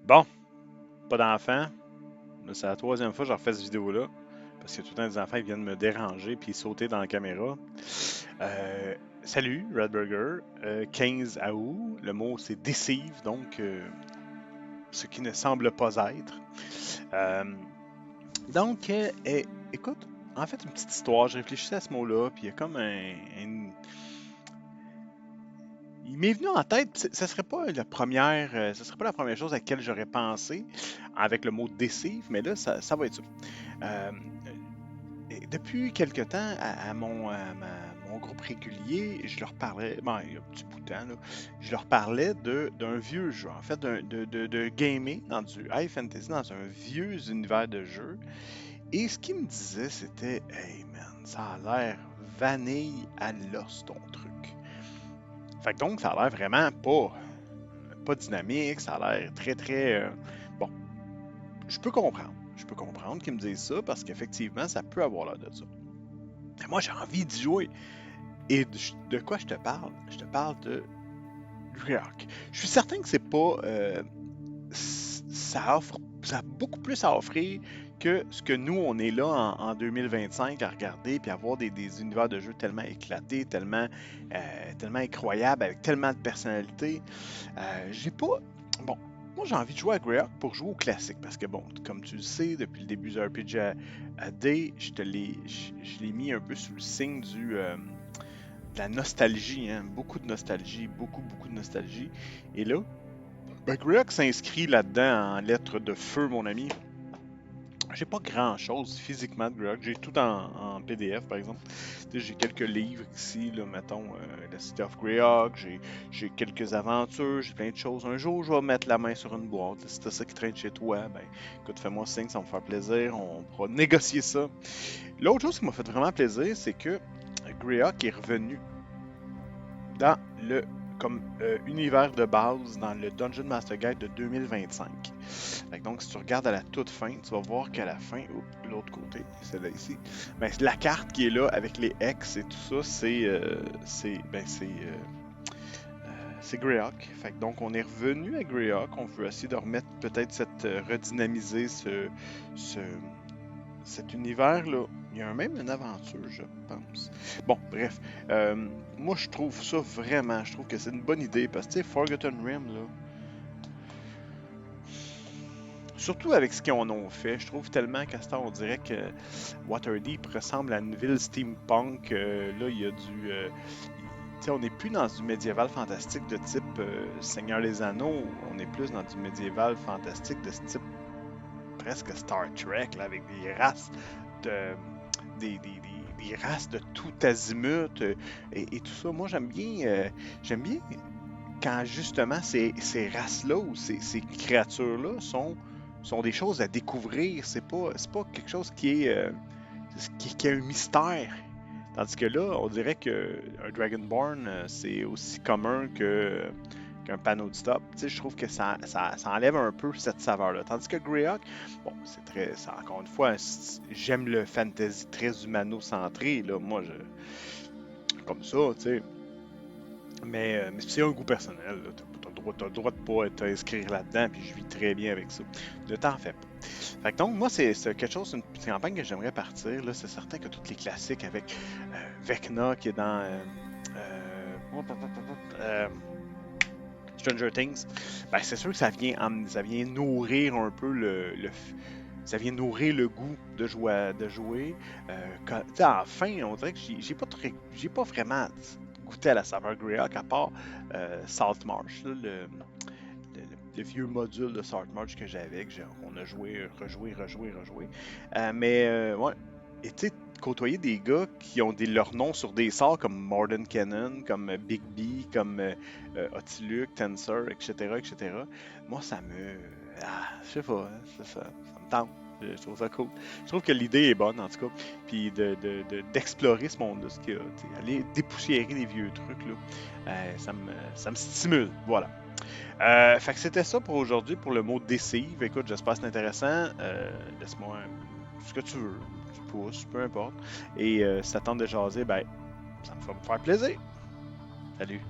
Bon, pas d'enfants. C'est la troisième fois que je refais cette vidéo-là. Parce que tout le temps, des enfants ils viennent me déranger puis sauter dans la caméra. Euh, Salut, Redburger. 15 août. Le mot c'est déceive, donc ce qui ne semble pas être. Euh, Écoute, en fait, une petite histoire. Je réfléchissais à ce mot-là, puis il y a comme il m'est venu en tête, ce serait pas ce serait pas la première chose à laquelle j'aurais pensé avec le mot déceive, mais là, ça va être ça. Euh, et depuis quelque temps, mon groupe régulier, je leur parlais, bon, il y a un petit bout de temps, là, je leur parlais d'un vieux jeu, en fait, de gaming dans du high fantasy, dans un vieux univers de jeu. Et ce qu'ils me disaient, c'était Hey man, ça a l'air vanille à l'os ton truc. Fait que donc, ça a l'air vraiment pas dynamique, ça a l'air très. Bon, je peux comprendre. Je peux comprendre qu'ils me disent ça parce qu'effectivement, ça peut avoir l'air de ça. Mais moi, j'ai envie d'y jouer. Et de quoi je te parle? Je te parle de React. Je suis certain que c'est pas. Ça a beaucoup plus à offrir que ce que nous, on est là en 2025 à regarder puis à voir des univers de jeux tellement éclatés, tellement incroyables, avec tellement de personnalités. J'ai pas. Bon, moi j'ai envie de jouer à Greyhawk pour jouer au classique parce que, bon, comme tu le sais, depuis le début du RPG à D, je l'ai mis un peu sous le signe de la nostalgie, hein, beaucoup de nostalgie, beaucoup de nostalgie. Et là, ben, Greyhawk s'inscrit là-dedans en lettres de feu, mon ami. J'ai pas grand-chose physiquement de Greyhawk. J'ai tout en PDF, par exemple. J'ai quelques livres ici, là, mettons, la City of Greyhawk. J'ai quelques aventures, j'ai plein de choses. Un jour, je vais mettre la main sur une boîte. Si t'as ça qui traîne chez toi, ben, écoute, fais-moi signe, ça va me faire plaisir. On pourra négocier ça. L'autre chose qui m'a fait vraiment plaisir, c'est que Greyhawk est revenu dans le comme univers de base dans le Dungeon Master Guide de 2025. Donc, si tu regardes à la toute fin, tu vas voir qu'à la fin, l'autre côté, celle-là ici, ben, la carte qui est là avec les X et tout ça, c'est Greyhawk. Donc, on est revenu à Greyhawk. On veut essayer de remettre peut-être redynamiser ce, cet univers-là. Il y a même une aventure, je pense. Bon, bref. Moi, je trouve ça vraiment. Je trouve que c'est une bonne idée parce que, tu sais, Forgotten Rim, là. Surtout avec ce qu'ils en ont fait, je trouve tellement qu'à ce temps, on dirait que Waterdeep ressemble à une ville steampunk. Là, il y a du. Tu sais, on n'est plus dans du médiéval fantastique de type Seigneur des Anneaux. On est plus dans du médiéval fantastique de ce type presque Star Trek, là, avec des races de, des races de tout azimut et tout ça. Moi, j'aime bien quand justement ces races-là ou ces créatures-là sont des choses à découvrir. C'est pas quelque chose qui est un mystère. Tandis que là, on dirait qu'un Dragonborn, c'est aussi commun qu'un panneau de stop. Tu sais, je trouve que ça enlève un peu cette saveur-là. Tandis que Greyhawk, bon, encore une fois, j'aime le fantasy très humano-centré. Là, moi, comme ça, tu sais. Mais c'est un goût personnel. T'as le droit de pas t'inscrire là-dedans, puis je vis très bien avec ça. Ne t'en fais pas. Fait que donc, moi, c'est quelque chose, une petite campagne que j'aimerais partir. Là, c'est certain que tous les classiques avec Vecna qui est dans euh, Stranger Things, ben, c'est sûr que ça vient nourrir un peu ça vient nourrir le goût de jouer. Enfin, on dirait que j'ai pas vraiment goûté à la saveur Greyhawk à part Saltmarsh, là, le vieux module de Saltmarsh que j'avais, qu'on a joué, rejoué. Ouais. Et tu sais, côtoyer des gars qui ont leurs noms sur des sorts comme Morden Cannon, comme Big B, comme Otiluke, Tensor, etc. Moi, ça me. Je sais pas, hein, ça me tente. Je trouve ça cool. Je trouve que l'idée est bonne, en tout cas. Puis d'explorer ce monde-là, aller dépoussiérer les vieux trucs, là, ça me stimule. Voilà. Fait que c'était ça pour aujourd'hui pour le mot déceive. Écoute, j'espère que c'est intéressant. Laisse-moi ce que tu veux. Tu pousses, peu importe. Et si ça tente de jaser, ben, ça me fait me faire plaisir. Salut.